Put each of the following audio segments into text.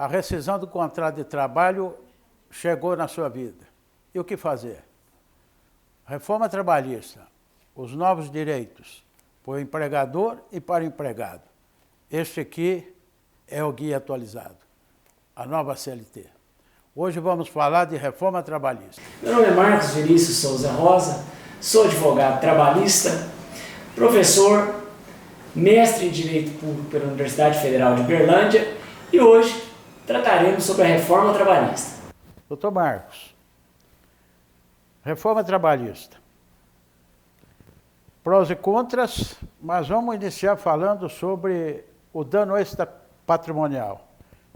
rescisão do contrato de trabalho chegou na sua vida. E o que fazer? Reforma trabalhista, os novos direitos para o empregador e para o empregado. Este aqui é o guia atualizado, a nova CLT. Hoje vamos falar de reforma trabalhista. Meu nome é Marcos Vinícius Souza Rosa, sou advogado trabalhista, professor, mestre em Direito Público pela Universidade Federal de Uberlândia e hoje trataremos sobre a reforma trabalhista. Doutor Marcos, reforma trabalhista. Prós e contras, mas vamos iniciar falando sobre o dano extrapatrimonial.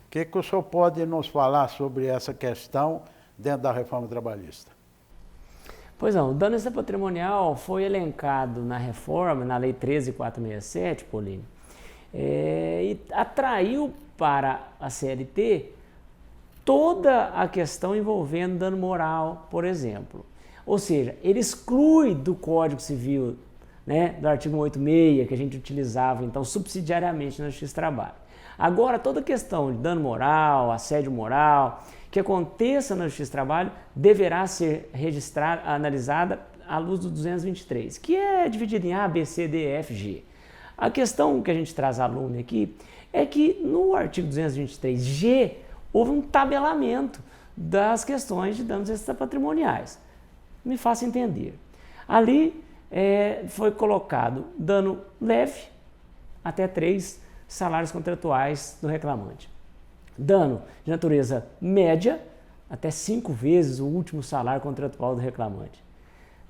O que o senhor pode nos falar sobre essa questão dentro da reforma trabalhista? Pois não, o dano extrapatrimonial foi elencado na reforma, na Lei 13.467, Paulinho, e atraiu para a CLT toda a questão envolvendo dano moral, por exemplo. Ou seja, ele exclui do Código Civil, né, do artigo 186, que a gente utilizava então subsidiariamente na Justiça do Trabalho. Agora, toda questão de dano moral, assédio moral, que aconteça na Justiça do Trabalho, deverá ser registrada, analisada à luz do 223, que é dividido em A, B, C, D, E, F, G. A questão que a gente traz à luz aqui é que no artigo 223G houve um tabelamento das questões de danos extrapatrimoniais. Me faça entender. Ali foi colocado dano leve até 3 salários contratuais do reclamante. Dano de natureza média, até 5 vezes o último salário contratual do reclamante.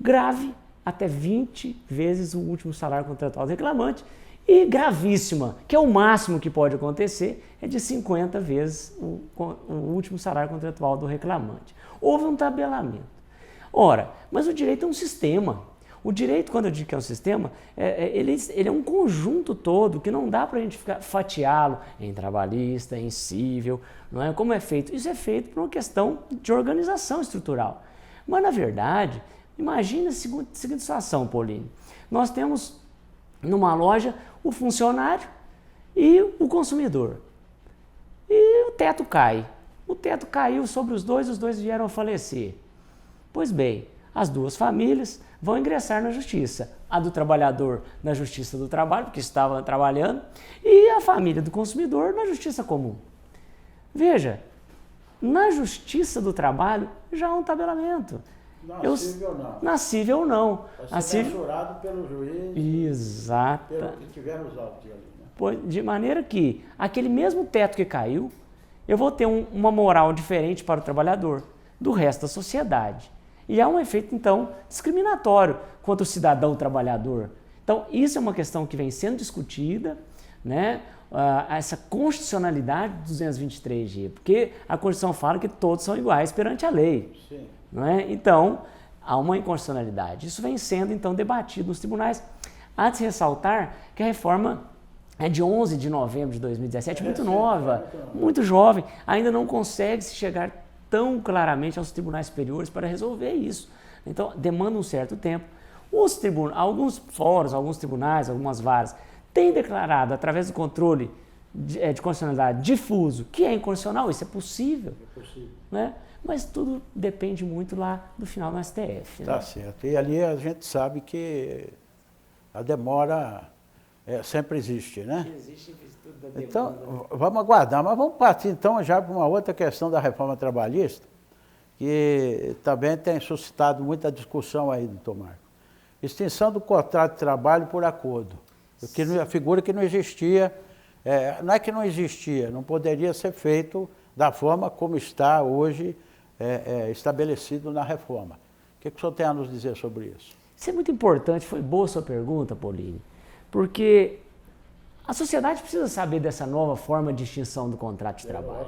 Grave, até 20 vezes o último salário contratual do reclamante. E gravíssima, que é o máximo que pode acontecer, é de 50 vezes o último salário contratual do reclamante. Houve um tabelamento. Ora, mas o direito é um sistema. O direito, quando eu digo que é um sistema, ele é um conjunto todo que não dá para a gente fatiá-lo em trabalhista, em cível, não é? Como é feito? Isso é feito por uma questão de organização estrutural. Mas, na verdade, imagina a seguinte situação, Paulinho. Nós temos numa loja o funcionário e o consumidor. E o teto cai. O teto caiu sobre os dois vieram a falecer. Pois bem, as duas famílias vão ingressar na justiça. A do trabalhador na justiça do trabalho, porque estava trabalhando, e a família do consumidor na justiça comum. Veja, na justiça do trabalho já há um tabelamento. Na cível não. Na cível não. Vai ser mensurado pelo juiz. Exato. Pelo que tiver nos autos ali, né? De maneira que aquele mesmo teto que caiu, eu vou ter uma moral diferente para o trabalhador do resto da sociedade. E há um efeito, então, discriminatório contra o cidadão trabalhador. Então, isso é uma questão que vem sendo discutida, né? Essa constitucionalidade do 223G, porque a Constituição fala que todos são iguais perante a lei. Sim. Não é? Então, há uma inconstitucionalidade. Isso vem sendo, então, debatido nos tribunais. Há de se ressaltar que a reforma é de 11 de novembro de 2017, muito nova, muito jovem, ainda não consegue se chegar tão claramente aos tribunais superiores para resolver isso. Então, demanda um certo tempo. Alguns fóruns, alguns tribunais, algumas varas, têm declarado, através do controle de constitucionalidade difuso, que é inconstitucional, isso é possível. É possível. Né? Mas tudo depende muito lá do final do STF. Tá né? certo. E ali a gente sabe que a demora sempre existe, né? Existe em virtude da demanda. Então, vamos aguardar, mas vamos partir então já para uma outra questão da reforma trabalhista, que também tem suscitado muita discussão aí, doutor Marco. Extinção do contrato de trabalho por acordo, a figura que não existia, não é que não existia, não poderia ser feito da forma como está hoje estabelecido na reforma. O que o senhor tem a nos dizer sobre isso? Isso é muito importante, foi boa a sua pergunta, Paulinho, porque a sociedade precisa saber dessa nova forma de extinção do contrato de trabalho.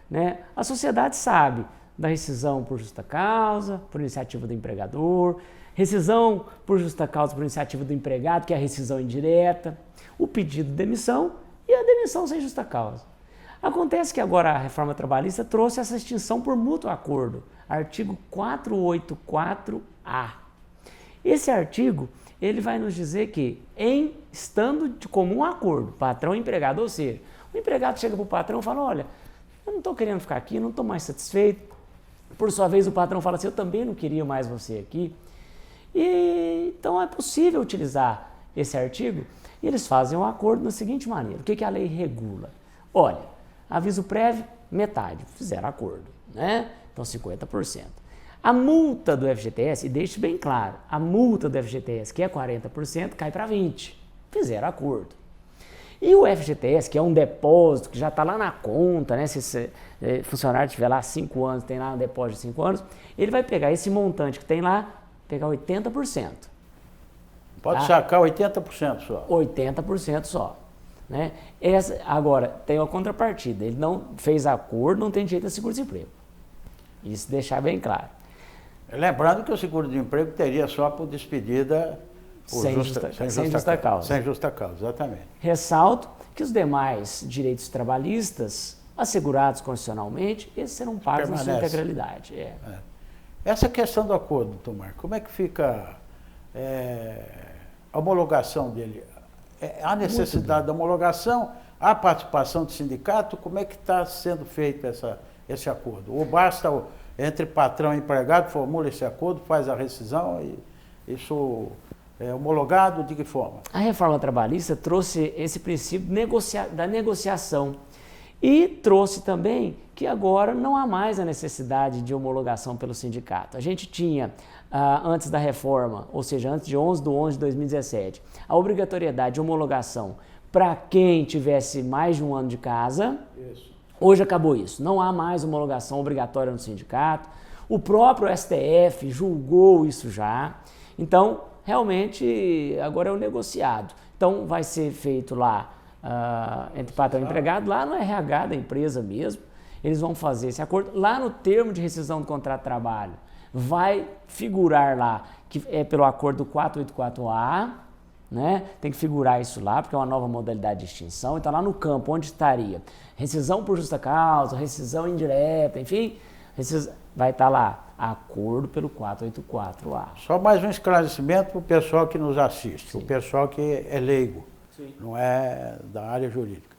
Né? A sociedade sabe da rescisão por justa causa, por iniciativa do empregador, rescisão por justa causa por iniciativa do empregado, que é a rescisão indireta, o pedido de demissão e a demissão sem justa causa. Acontece que agora a reforma trabalhista trouxe essa extinção por mútuo acordo, artigo 484-A. Esse artigo, ele vai nos dizer que, estando de comum acordo, patrão e empregado, ou seja, o empregado chega para o patrão e fala, olha, eu não estou querendo ficar aqui, não estou mais satisfeito. Por sua vez, o patrão fala assim, eu também não queria mais você aqui. E, então é possível utilizar esse artigo e eles fazem um acordo da seguinte maneira. O que a lei regula? Olha, aviso prévio, metade, fizeram acordo, né? Então 50%. A multa do FGTS, e deixe bem claro, a multa do FGTS, que é 40%, cai para 20%. Fizeram acordo. E o FGTS, que é um depósito que já está lá na conta, né? Se esse funcionário estiver lá 5 anos, tem lá um depósito de 5 anos, ele vai pegar esse montante que tem lá, pegar 80%. Pode sacar 80% só. 80% só. Né? Agora, tem a contrapartida. Ele não fez acordo, não tem direito a seguro-desemprego. Isso deixar bem claro. Lembrando que o seguro-desemprego teria só por despedida sem justa causa. Sem justa causa, exatamente. Ressalto que os demais direitos trabalhistas assegurados constitucionalmente, esses serão pagos na sua integralidade. Essa questão do acordo, doutor Marco, como é que fica a homologação dele? Há necessidade da homologação? Há participação do sindicato? Como é que está sendo feito esse acordo? Ou basta, entre patrão e empregado, formula esse acordo, faz a rescisão e isso é homologado de que forma? A reforma trabalhista trouxe esse princípio da negociação e trouxe também que agora não há mais a necessidade de homologação pelo sindicato. A gente tinha, antes da reforma, ou seja, antes de 11/11/2017, a obrigatoriedade de homologação para quem tivesse mais de um ano de casa. Isso. Hoje acabou isso, não há mais homologação obrigatória no sindicato. O próprio STF julgou isso já. Então, realmente, agora é o negociado. Então, vai ser feito lá entre patrão e empregado, lá no RH da empresa mesmo. Eles vão fazer esse acordo. Lá no termo de rescisão do contrato de trabalho, vai figurar lá, que é pelo acordo 484A, né? Tem que figurar isso lá, porque é uma nova modalidade de extinção. Então, lá no campo, onde estaria rescisão por justa causa, rescisão indireta, enfim, vai estar lá, acordo pelo 484A. Só mais um esclarecimento para o pessoal que nos assiste, Sim. o pessoal que é leigo, Sim. Não é da área jurídica.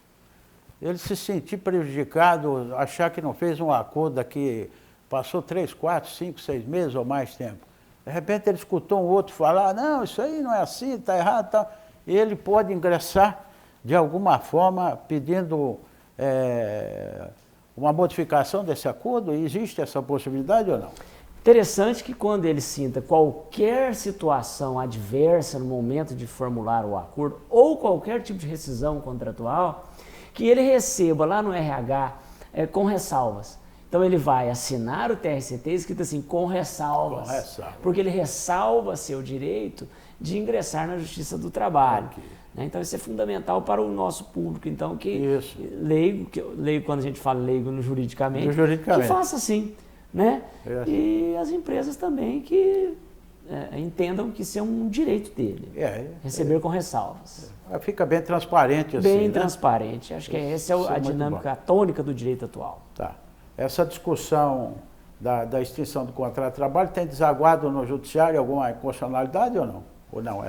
Ele se sentir prejudicado, achar que não fez um acordo daqui, passou 3, 4, 5, 6 meses ou mais tempo. De repente ele escutou um outro falar, não, isso aí não é assim, está errado, tá. Ele pode ingressar de alguma forma pedindo uma modificação desse acordo? Existe essa possibilidade ou não? Interessante que quando ele sinta qualquer situação adversa no momento de formular o acordo ou qualquer tipo de rescisão contratual, que ele receba lá no RH com ressalvas. Então ele vai assinar o TRCT escrito assim, com ressalvas. Com ressalvas. Porque ele ressalva seu direito de ingressar na Justiça do Trabalho. Okay. Então isso é fundamental para o nosso público, então, que leigo, quando a gente fala leigo no juridicamente, que faça assim. Né? E as empresas também que entendam que isso é um direito dele, receber com ressalvas. Fica bem transparente assim. Bem transparente, acho que essa é a dinâmica, a tônica do direito atual. Tá. Essa discussão da extinção do contrato de trabalho tem desaguado no judiciário alguma inconstitucionalidade ou não? Ou não?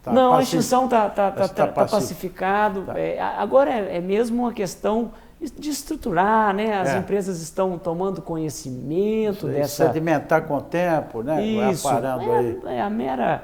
Não, a extinção está pacificado. Tá. Agora é mesmo uma questão de estruturar, né? As empresas estão tomando conhecimento dessa... Sedimentar com o tempo, né? Isso, é a mera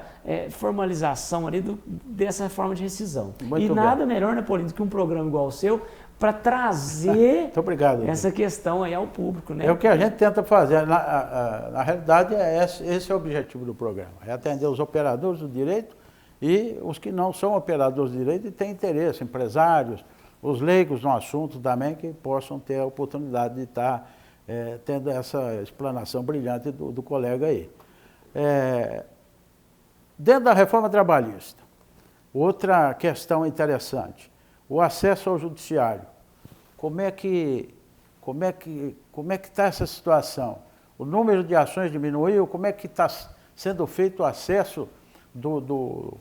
formalização ali dessa forma de rescisão. Muito nada melhor, né, Paulinho, do que um programa igual o seu para trazer Muito obrigado, essa questão aí ao público, né? É o que a gente tenta fazer. Na realidade, esse é o objetivo do programa, é atender os operadores do direito e os que não são operadores de direito e têm interesse, empresários, os leigos no assunto também, que possam ter a oportunidade de estar tendo essa explanação brilhante do colega aí. Dentro da reforma trabalhista, outra questão interessante, o acesso ao judiciário. Como é que está essa situação? O número de ações diminuiu? Como é que está sendo feito o acesso do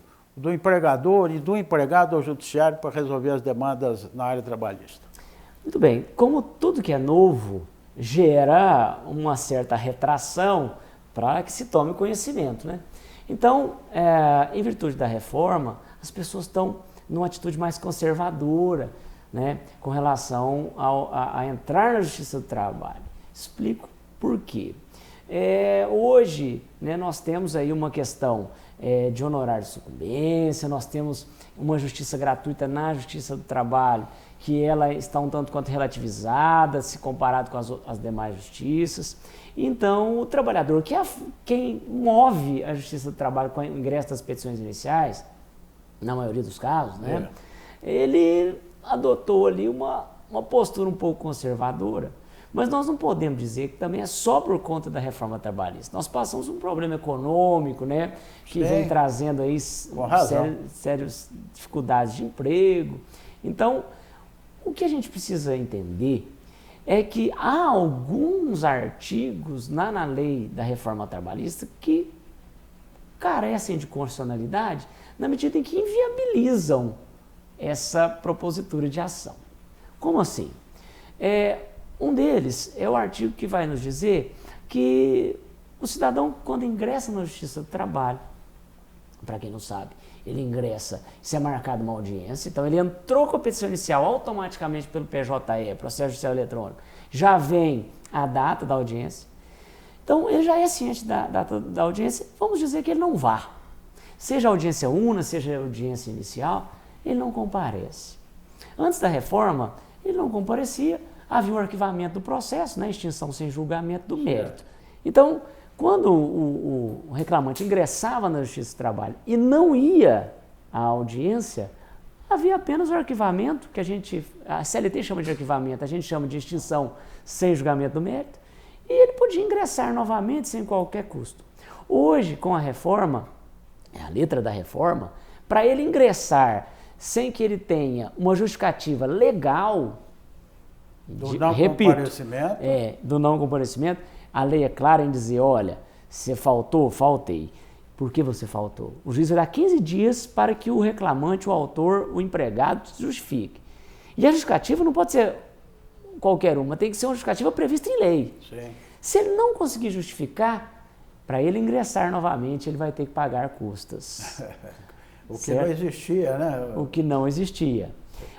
empregador e do empregado ao judiciário para resolver as demandas na área trabalhista? Muito bem. Como tudo que é novo gera uma certa retração para que se tome conhecimento, né? Então, em virtude da reforma, as pessoas estão numa atitude mais conservadora, né, com relação a entrar na Justiça do Trabalho. Explico por quê. Hoje, né, nós temos aí uma questão de honorário de sucumbência, nós temos uma justiça gratuita na Justiça do Trabalho, que ela está um tanto quanto relativizada, se comparado com as demais justiças. Então, o trabalhador, que é quem move a Justiça do Trabalho com o ingresso das petições iniciais, na maioria dos casos, né, ele adotou ali uma postura um pouco conservadora. Mas nós não podemos dizer que também é só por conta da reforma trabalhista. Nós passamos um problema econômico, né, que vem trazendo aí sérias dificuldades de emprego. Então, o que a gente precisa entender é que há alguns artigos na lei da reforma trabalhista que carecem de constitucionalidade na medida em que inviabilizam essa propositura de ação. Como assim? Um deles é o artigo que vai nos dizer que o cidadão, quando ingressa na Justiça do Trabalho, para quem não sabe, ele ingressa, se é marcada uma audiência, então ele entrou com a petição inicial automaticamente pelo PJE, Processo Judicial Eletrônico, já vem a data da audiência, então ele já é ciente da data da audiência, vamos dizer que ele não vá. Seja audiência una, seja audiência inicial, ele não comparece. Antes da reforma, ele não comparecia, havia o arquivamento do processo, né, extinção sem julgamento do mérito. Então, quando o reclamante ingressava na Justiça do Trabalho e não ia à audiência, havia apenas o arquivamento, que a CLT chama de arquivamento, a gente chama de extinção sem julgamento do mérito, e ele podia ingressar novamente sem qualquer custo. Hoje, com a reforma, a letra da reforma, para ele ingressar sem que ele tenha uma justificativa legal, do não comparecimento. Do não comparecimento, a lei é clara em dizer, olha, você faltou? Faltei. Por que você faltou? O juiz vai dar 15 dias para que o reclamante, o autor, o empregado justifique. E a justificativa não pode ser qualquer uma, tem que ser uma justificativa prevista em lei. Sim. Se ele não conseguir justificar, para ele ingressar novamente, ele vai ter que pagar custas. O que não existia, né? O que não existia.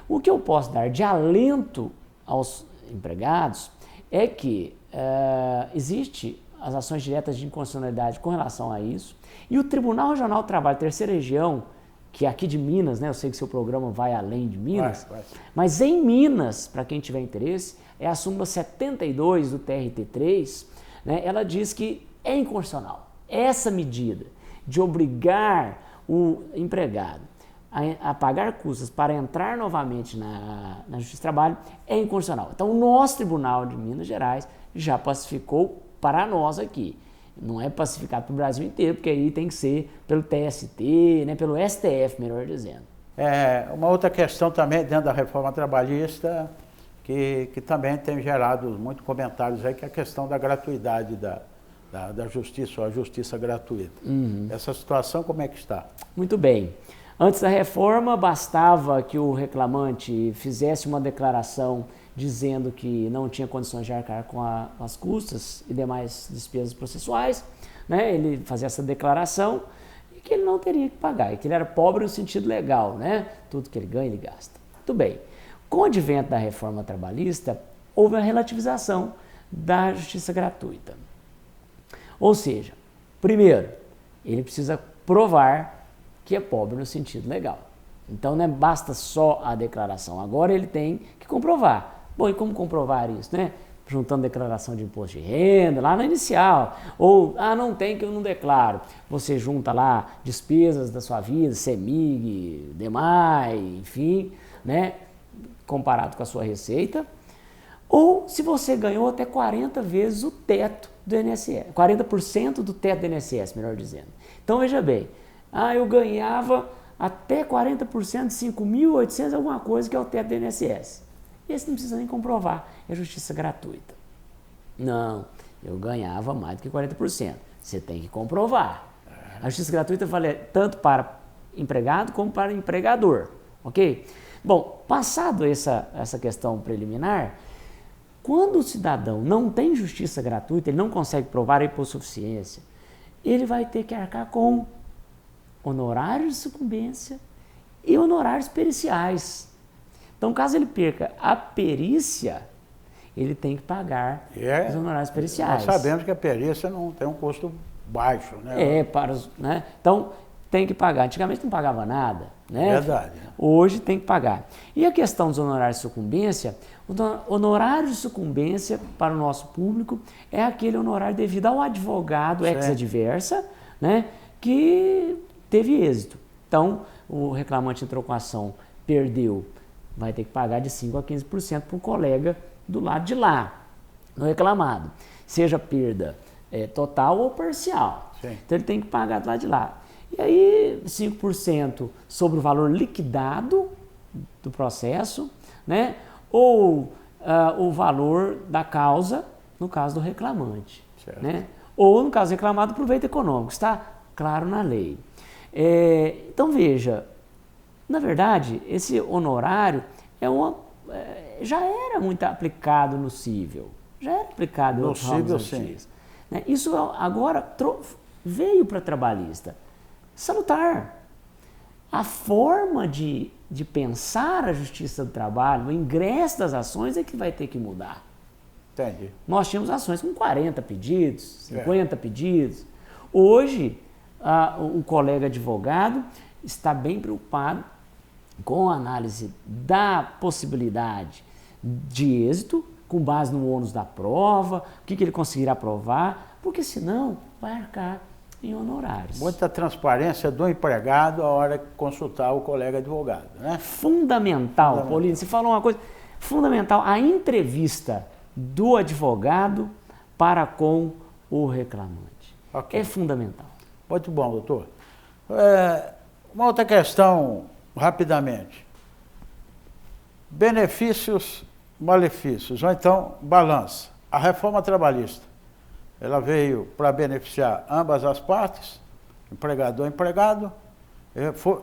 O que eu posso dar de alento aos empregados é que existe as ações diretas de inconstitucionalidade com relação a isso, e o Tribunal Regional do Trabalho, Terceira Região, que é aqui de Minas, né? Eu sei que seu programa vai além de Minas, mas em Minas, para quem tiver interesse, é a súmula 72 do TRT3, né? Ela diz que é inconstitucional essa medida de obrigar o empregado a pagar custas para entrar novamente na Justiça do Trabalho é inconstitucional. Então, o nosso Tribunal de Minas Gerais já pacificou para nós aqui. Não é pacificado para o Brasil inteiro, porque aí tem que ser pelo TST, né, pelo STF, melhor dizendo. Uma outra questão também dentro da reforma trabalhista, que também tem gerado muitos comentários aí, que é a questão da gratuidade da justiça, ou a justiça gratuita. Essa situação como é que está? Muito bem. Antes da reforma, bastava que o reclamante fizesse uma declaração dizendo que não tinha condições de arcar com as custas e demais despesas processuais, né? Ele fazia essa declaração e que ele não teria que pagar, e que ele era pobre no sentido legal, né? Tudo que ele ganha, ele gasta. Muito bem. Com o advento da reforma trabalhista, houve a relativização da justiça gratuita. Ou seja, primeiro, ele precisa provar que é pobre no sentido legal. Então, não basta só a declaração. Agora ele tem que comprovar. Bom, e como comprovar isso, né? Juntando declaração de imposto de renda, lá na inicial. Ou, não tem que eu não declaro. Você junta lá despesas da sua vida, CEMIG, DEMAI, enfim, né? Comparado com a sua receita. Ou se você ganhou até 40 vezes o teto do INSS, 40% do teto do INSS, melhor dizendo. Então, veja bem, eu ganhava até 40% de 5.800 alguma coisa, que é o teto do INSS. Esse não precisa nem comprovar, é justiça gratuita. Não, eu ganhava mais do que 40%. Você tem que comprovar. A justiça gratuita vale tanto para empregado como para empregador, ok? Bom, passado essa questão preliminar, quando o cidadão não tem justiça gratuita, ele não consegue provar a hipossuficiência, ele vai ter que arcar com honorários de sucumbência e honorários periciais. Então, caso ele perca a perícia, ele tem que pagar os honorários periciais. Nós sabemos que a perícia não tem um custo baixo, né? Né? Então, tem que pagar. Antigamente não pagava nada, né? Verdade. Hoje tem que pagar. E a questão dos honorários de sucumbência, o honorário de sucumbência para o nosso público é aquele honorário devido ao advogado ex-adversa, né, que teve êxito. Então, o reclamante entrou com a ação, perdeu, vai ter que pagar de 5% a 15% para o colega do lado de lá, no reclamado. Seja perda total ou parcial. Sim. Então, ele tem que pagar do lado de lá. E aí, 5% sobre o valor liquidado do processo, né? Ou o valor da causa, no caso do reclamante. Né? Ou, no caso do reclamado, proveito econômico. Está claro na lei. Então, veja, na verdade, esse honorário já era muito aplicado no cível. Já era aplicado no cível, sim. Né? Isso agora veio para trabalhista. Salutar. A forma de pensar a justiça do trabalho, o ingresso das ações é que vai ter que mudar. Entendi. Nós tínhamos ações com 40 pedidos, 50 pedidos. Hoje, o colega advogado está bem preocupado com a análise da possibilidade de êxito, com base no ônus da prova, o que ele conseguirá provar, porque senão vai arcar em honorários. Muita transparência do empregado a hora de consultar o colega advogado, né? Fundamental, Paulino, você falou uma coisa fundamental, a entrevista do advogado para com o reclamante. É fundamental. Muito bom, doutor. Uma outra questão, rapidamente. Benefícios, malefícios, ou então balança. A reforma trabalhista, ela veio para beneficiar ambas as partes, empregador e empregado.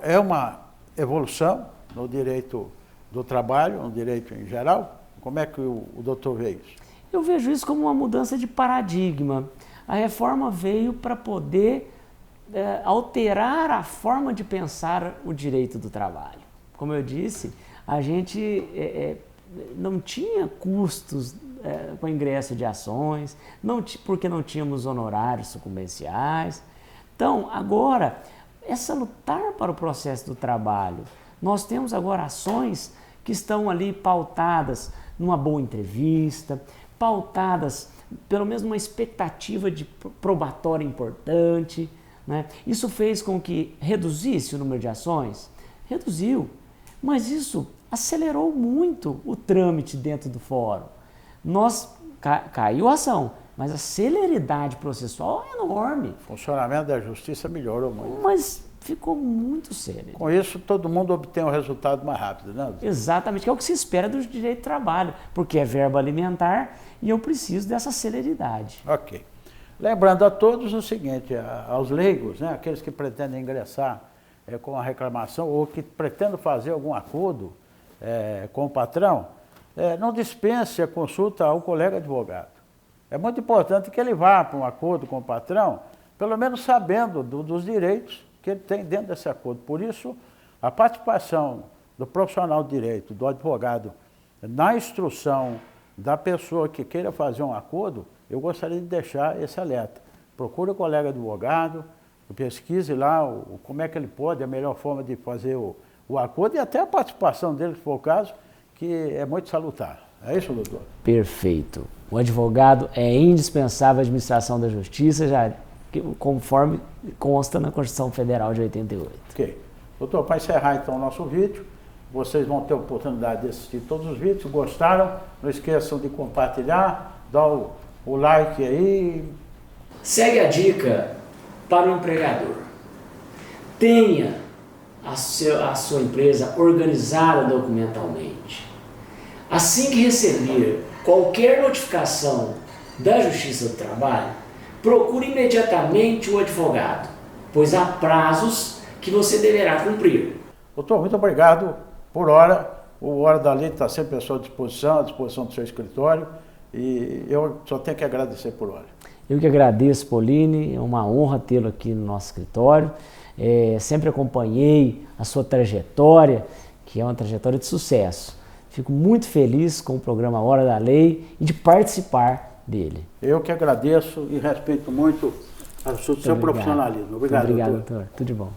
É uma evolução no direito do trabalho, no direito em geral. Como é que o doutor vê isso? Eu vejo isso como uma mudança de paradigma. A reforma veio para poder alterar a forma de pensar o direito do trabalho. Como eu disse, a gente não tinha custos com ingresso de ações, porque não tínhamos honorários sucumbenciais. Então, agora, é salutar para o processo do trabalho. Nós temos agora ações que estão ali pautadas numa boa entrevista, pautadas pelo menos uma expectativa de probatória importante, né? Isso fez com que reduzisse o número de ações? Reduziu, mas isso acelerou muito o trâmite dentro do fórum. Caiu a ação, mas a celeridade processual é enorme. O funcionamento da justiça melhorou muito. Mas ficou muito sério. Com isso, todo mundo obtém um resultado mais rápido, né? Exatamente, que é o que se espera do direito do trabalho, porque é verbo alimentar e eu preciso dessa celeridade. Ok. Lembrando a todos o seguinte, aos leigos, né, aqueles que pretendem ingressar com a reclamação ou que pretendem fazer algum acordo com o patrão, não dispense a consulta ao colega advogado. É muito importante que ele vá para um acordo com o patrão, pelo menos sabendo dos direitos que ele tem dentro desse acordo. Por isso, a participação do profissional de direito, do advogado, na instrução da pessoa que queira fazer um acordo, eu gostaria de deixar esse alerta. Procure o colega advogado, pesquise lá como é que ele pode, a melhor forma de fazer o acordo e até a participação dele, se for o caso, que é muito salutar. É isso, doutor? Perfeito. O advogado é indispensável à administração da justiça, conforme consta na Constituição Federal de 88. Ok. Doutor, para encerrar então o nosso vídeo, vocês vão ter a oportunidade de assistir todos os vídeos. Gostaram? Não esqueçam de compartilhar, dar o like aí. Segue a dica para o empregador. Tenha a sua empresa organizada documentalmente. Assim que receber qualquer notificação da Justiça do Trabalho, procure imediatamente o advogado, pois há prazos que você deverá cumprir. Doutor, muito obrigado por hora. O Hora da Lei está sempre à sua disposição, à disposição do seu escritório, e eu só tenho que agradecer por hora. Eu que agradeço, Pauline, é uma honra tê-lo aqui no nosso escritório. Sempre acompanhei a sua trajetória, que é uma trajetória de sucesso. Fico muito feliz com o programa Hora da Lei e de participar dele. Eu que agradeço e respeito muito o seu profissionalismo. Obrigado, Obrigado, doutor. Tudo de bom.